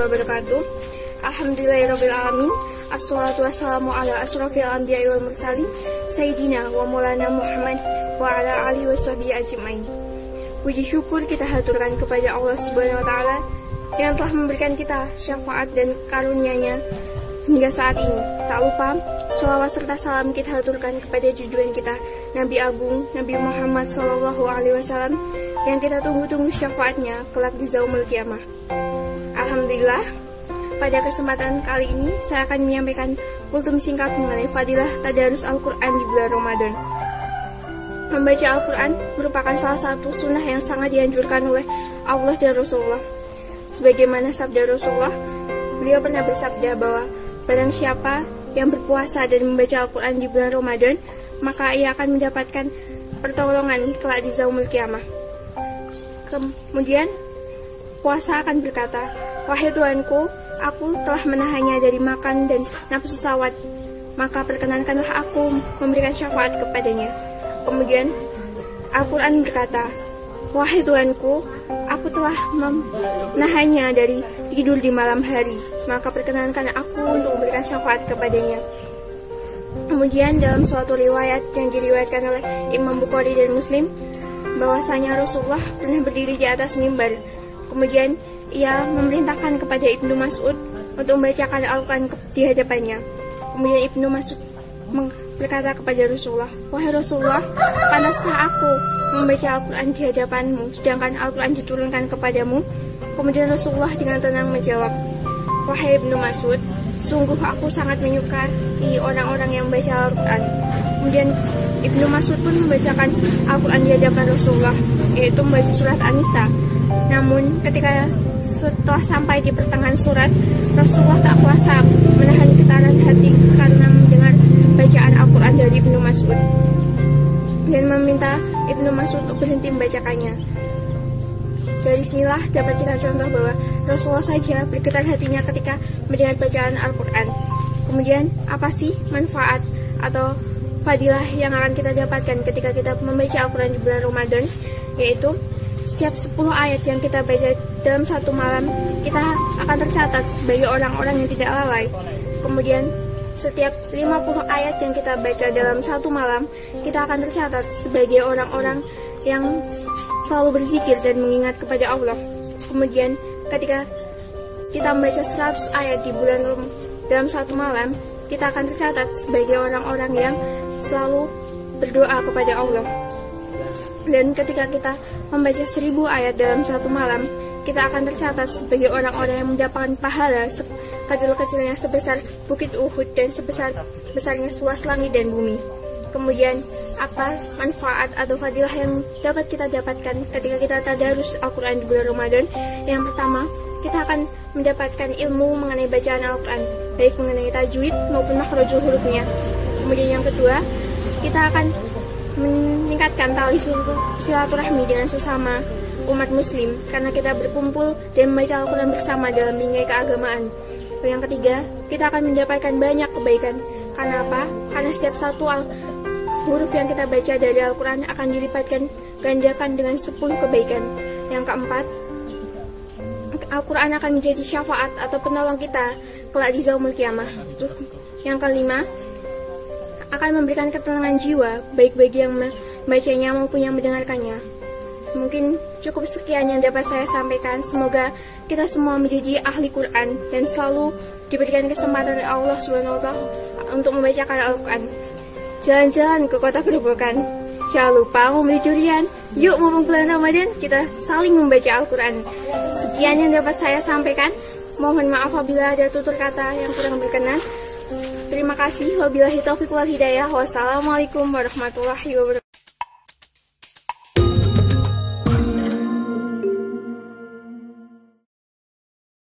wabarakatuh. Alhamdulillahirrabbilalamin. Assalatu wassalamu ala asrafil anbiya'i wal mursalin Sayyidina wa maulana Muhammad wa ala alihi washabihi ajmain. Puji syukur kita haturkan kepada Allah Subhanahu wa taala yang telah memberikan kita syafaat dan karunia-Nya hingga saat ini. Tak lupa sholawat serta salam kita haturkan kepada junjungan kita Nabi Agung Nabi Muhammad SAW yang kita tunggu-tunggu syafaatnya kelak di yaumul qiyamah. Alhamdulillah, pada kesempatan kali ini saya akan menyampaikan kultum singkat mengenai fadilah tadarus Al-Quran di bulan Ramadan. Membaca Al-Quran merupakan salah satu sunnah yang sangat dianjurkan oleh Allah dan Rasulullah. Sebagaimana sabda Rasulullah, beliau pernah bersabda bahwa barang siapa yang berpuasa dan membaca Al-Quran di bulan Ramadan, maka ia akan mendapatkan pertolongan kelak di yaumul qiyamah. Kemudian puasa akan berkata, "Wahai Tuhanku, aku telah menahannya dari makan dan nafsu syahwat, maka perkenankanlah aku memberikan syafaat kepadanya." Kemudian Al-Quran berkata, "Wahai Tuhanku, aku telah menahannya dari tidur di malam hari, maka perkenankan aku untuk memberikan syafaat kepadanya." Kemudian dalam suatu riwayat yang diriwayatkan oleh Imam Bukhari dan Muslim, bahwasanya Rasulullah pernah berdiri di atas mimbar. Kemudian ia memerintahkan kepada Ibnu Mas'ud untuk membacakan Al-Quran di hadapannya. Kemudian Ibnu Mas'ud berkata kepada Rasulullah, "Wahai Rasulullah, panaskah aku membaca Al-Quran di hadapanmu, sedangkan Al-Quran diturunkan kepadamu?" Kemudian Rasulullah dengan tenang menjawab, "Wahai Ibnu Mas'ud, sungguh aku sangat menyukai orang-orang yang membaca Al-Quran." Kemudian Ibnu Mas'ud pun membacakan Al-Quran di hadapan Rasulullah, yaitu membaca surat An-Nisa. Namun ketika setelah sampai di pertengahan surat, Rasulullah tak kuasa menahan getaran hati karena mendengar bacaan Al-Quran dari Ibnu Mas'ud dan meminta Ibnu Mas'ud untuk berhenti membacakannya. Dari sinilah dapat kita contoh bahwa Rasulullah saja bergetar hatinya ketika mendengar bacaan Al-Quran. Kemudian apa sih manfaat atau fadilah yang akan kita dapatkan ketika kita membaca Al-Quran di bulan Ramadan? Yaitu setiap 10 ayat yang kita baca dalam satu malam, kita akan tercatat sebagai orang-orang yang tidak lalai. Kemudian setiap 50 ayat yang kita baca dalam satu malam, kita akan tercatat sebagai orang-orang yang selalu berzikir dan mengingat kepada Allah. Kemudian ketika kita membaca 100 ayat di bulan dalam satu malam, kita akan tercatat sebagai orang-orang yang selalu berdoa kepada Allah. Dan ketika kita membaca 1000 ayat dalam satu malam, kita akan tercatat sebagai orang-orang yang mendapatkan pahala kecil-kecilnya sebesar bukit Uhud dan sebesarnya seluas langit dan bumi. Kemudian apa manfaat atau fadilah yang dapat kita dapatkan ketika kita tadarus Al-Quran di bulan Ramadan? Yang pertama, kita akan mendapatkan ilmu mengenai bacaan Al-Quran, baik mengenai tajwid maupun makhrajul hurufnya. Kemudian yang kedua, kita akan meningkatkan tali silaturahmi dengan sesama umat muslim karena kita berkumpul dan membaca Al-Quran bersama dalam bingkai keagamaan. Yang ketiga, kita akan mendapatkan banyak kebaikan. Karena apa? Karena setiap satu huruf yang kita baca dari Al-Quran akan dilipatkan gandakan dengan 10 kebaikan. Yang keempat, Al-Quran akan menjadi syafaat atau penolong kita kelak di yaumul qiyamah. Yang kelima, akan memberikan ketenangan jiwa baik bagi yang membacanya maupun yang mendengarkannya. Mungkin cukup sekian yang dapat saya sampaikan. Semoga kita semua menjadi ahli Quran dan selalu diberikan kesempatan oleh Allah SWT untuk membacakan Al-Quran. Jalan-jalan ke kota Grobogan, jangan lupa membeli durian. Yuk, mumpung bulan Ramadan, kita saling membaca Al-Quran. Sekian yang dapat saya sampaikan. Mohon maaf apabila ada tutur kata yang kurang berkenan. Terima kasih. Wabillahi taufiq wal hidayah. Wassalamualaikum warahmatullahi wabarakatuh.